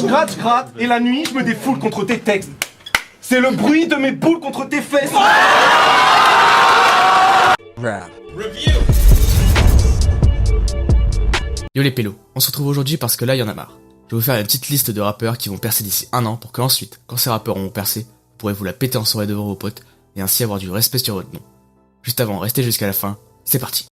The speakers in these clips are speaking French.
je gratte, et la nuit, je me défoule contre tes textes. C'est le bruit de mes boules contre tes fesses. Yo les pélos, on se retrouve aujourd'hui parce que là, il y en a marre. Je vais vous faire une petite liste de rappeurs qui vont percer d'ici un an pour qu'ensuite, quand ces rappeurs auront percé, vous pourrez vous la péter en soirée devant vos potes et ainsi avoir du respect sur votre nom. Juste avant, restez jusqu'à la fin, c'est parti.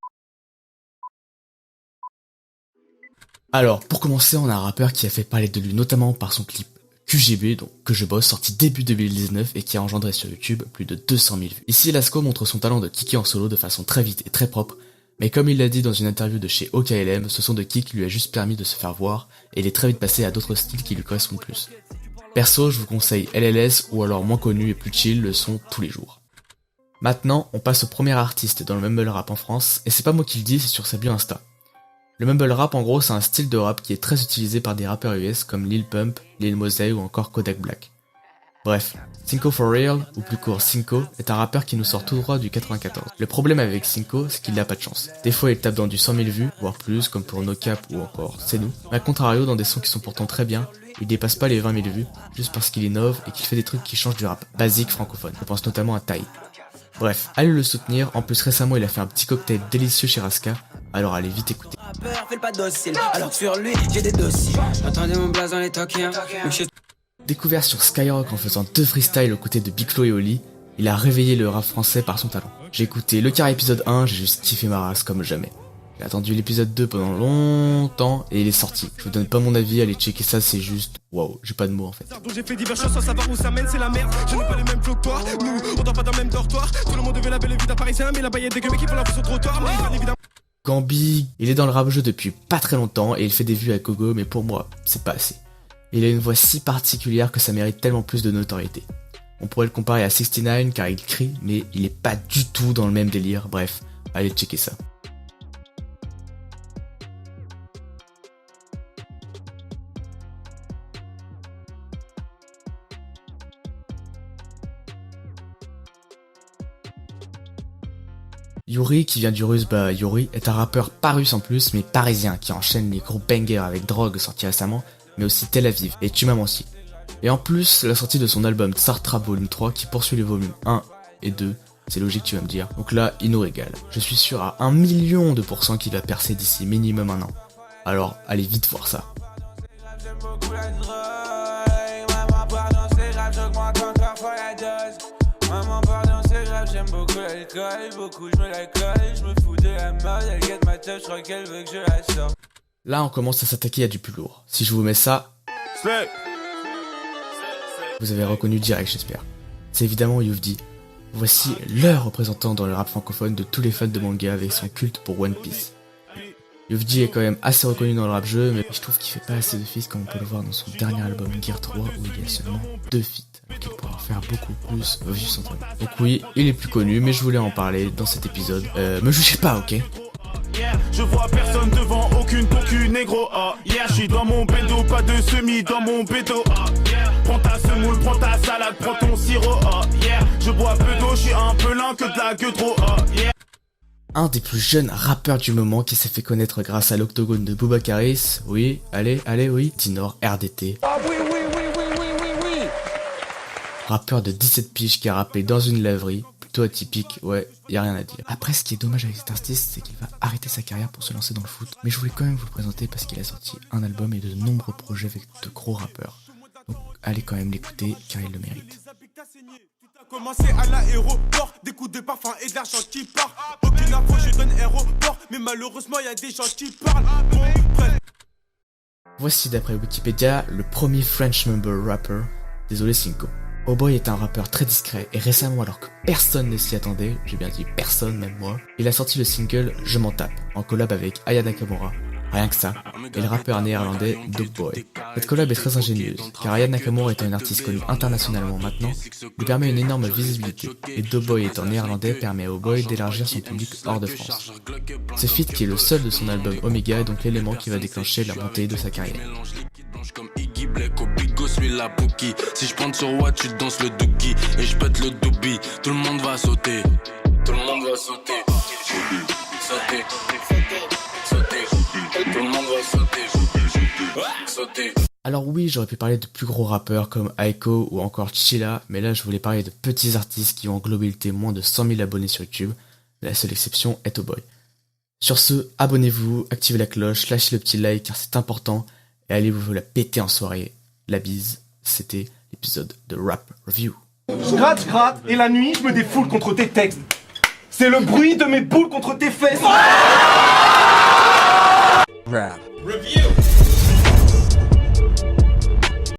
Alors, pour commencer, on a un rappeur qui a fait parler de lui notamment par son clip QGB, donc Que je bosse, sorti début 2019 et qui a engendré sur YouTube plus de 200 000 vues. Ici, Lasco montre son talent de kicker en solo de façon très vite et très propre, mais comme il l'a dit dans une interview de chez OKLM, ce son de kick lui a juste permis de se faire voir et il est très vite passé à d'autres styles qui lui correspondent plus. Perso, je vous conseille LLS ou alors moins connu et plus chill le son tous les jours. Maintenant, on passe au premier artiste dans le mumble rap en France, et c'est pas moi qui le dis, c'est sur sa bio Insta. Le mumble rap en gros c'est un style de rap qui est très utilisé par des rappeurs US comme Lil Pump, Lil Mosey ou encore Kodak Black. Bref, Cinco for Real, ou plus court Cinco, est un rappeur qui nous sort tout droit du 94. Le problème avec Cinco, c'est qu'il n'a pas de chance. Des fois il tape dans du 100 000 vues, voire plus, comme pour No Cap ou encore C'est nous. Mais à contrario, dans des sons qui sont pourtant très bien, il dépasse pas les 20 000 vues, juste parce qu'il innove et qu'il fait des trucs qui changent du rap basique francophone. Je pense notamment à Tai. Bref, allez le soutenir, en plus récemment il a fait un petit cocktail délicieux chez Raska, alors allez vite écouter. Découvert sur Skyrock en faisant 2 freestyles aux côtés de Big Flo et Oli, il a réveillé le rap français par son talent. J'ai écouté Le Carré épisode 1, j'ai juste kiffé ma race comme jamais. J'ai attendu l'épisode 2 pendant longtemps et il est sorti. Je vous donne pas mon avis, allez checker ça, c'est juste waouh, j'ai pas de mots en fait. J'ai fait divers choses sans savoir où ça mène, c'est la merde. Je n'ai pas les mêmes flots que toi. Nous, on dort pas dans le même dortoir. Tout le monde veut la belle vie d'un parisien, mais la baillette des gueux qui font la vie sur le trottoir. Mais bien évidemment. Gambi, il est dans le rap jeu depuis pas très longtemps et il fait des vues à Kogo, mais pour moi, c'est pas assez. Il a une voix si particulière que ça mérite tellement plus de notoriété. On pourrait le comparer à 69 car il crie, mais il est pas du tout dans le même délire. Bref, allez checker ça. Yuri, qui vient du russe, Yuri est un rappeur pas russe en plus, mais parisien, qui enchaîne les gros bangers avec Drogue sorti récemment, mais aussi Tel Aviv et Tu m'as menti. Et en plus, la sortie de son album Sartra Volume 3 qui poursuit les volumes 1 et 2, c'est logique tu vas me dire, donc là il nous régale. Je suis sûr à 1 million de % qu'il va percer d'ici minimum un an. Alors allez vite voir ça. J'aime beaucoup l'alcool, beaucoup je me la colle, je me fous de la mode, elle guette ma teuf, je crois qu'elle veut que je la sorte. Là on commence à s'attaquer à du plus lourd. Si je vous mets ça, vous avez reconnu direct j'espère. C'est évidemment Youvdi. Voici le représentant dans le rap francophone de tous les fans de manga avec son culte pour One Piece. Youvdi est quand même assez reconnu dans le rap jeu, mais je trouve qu'il fait pas assez de feats comme on peut le voir dans son dernier album Gear 3 où il y a seulement 2 feats. Qu'il pourra en faire beaucoup plus vu son travail. Donc oui, il est plus connu, mais je voulais en parler dans cet épisode. Me jugez pas, ok? Je vois personne devant, aucune concu négro. Yeah, je suis dans mon bédo, pas de semi dans mon bédo. Prends ta semoule, prends ta salade, prends ton sirop. Yeah, je bois peu d'eau, je suis un peu lent que de la gueule trop. Yeah. Un des plus jeunes rappeurs du moment qui s'est fait connaître grâce à l'octogone de Boubacaris. Oui, allez, oui. Dinor RDT. Ah oui. Rappeur de 17 piges qui a rappé dans une laverie, plutôt atypique, ouais, y a rien à dire. Après, ce qui est dommage avec cet artiste, c'est qu'il va arrêter sa carrière pour se lancer dans le foot. Mais je voulais quand même vous le présenter parce qu'il a sorti un album et de nombreux projets avec de gros rappeurs. Donc allez quand même l'écouter car il le mérite. Commencé à l'aéroport, des coups de parfum et de l'argent qui part. Aucune info, je donne aéroport, mais malheureusement y a des gens qui parlent. Bon, bref. Voici d'après Wikipédia le premier French mumble rapper, désolé Cinco. Oboy est un rappeur très discret et récemment alors que personne ne s'y attendait, j'ai bien dit personne, même moi, il a sorti le single Je m'en tape, en collab avec Aya Nakamura, rien que ça, et le rappeur néerlandais Dogboy. Cette collab est très ingénieuse, car Aya Nakamura étant une artiste connue internationalement maintenant, lui permet une énorme visibilité, et Dogboy étant néerlandais permet à Oboy d'élargir son public hors de France. Ce feat qui est le seul de son album Omega est donc l'élément qui va déclencher la montée de sa carrière. Comme Iggy Black au bigo, suis la Pookie. Si je prends sur Watt, tu danses le dookie. Et je pète le doobie, tout le monde va sauter. Tout le monde va sauter. Sauter. Sauter. Tout le monde va sauter. Sauter. Alors oui, j'aurais pu parler de plus gros rappeurs comme Aiko ou encore Chilla, mais là je voulais parler de petits artistes qui ont en globalité moins de 100 000 abonnés sur YouTube. La seule exception est Oh Boy. Sur ce, abonnez-vous, activez la cloche, lâchez le petit like car c'est important, et allez vous la péter en soirée. La bise, c'était l'épisode de Rap Review. Je gratte, et la nuit, je me défoule contre tes textes. C'est le bruit de mes boules contre tes fesses. Rap Review.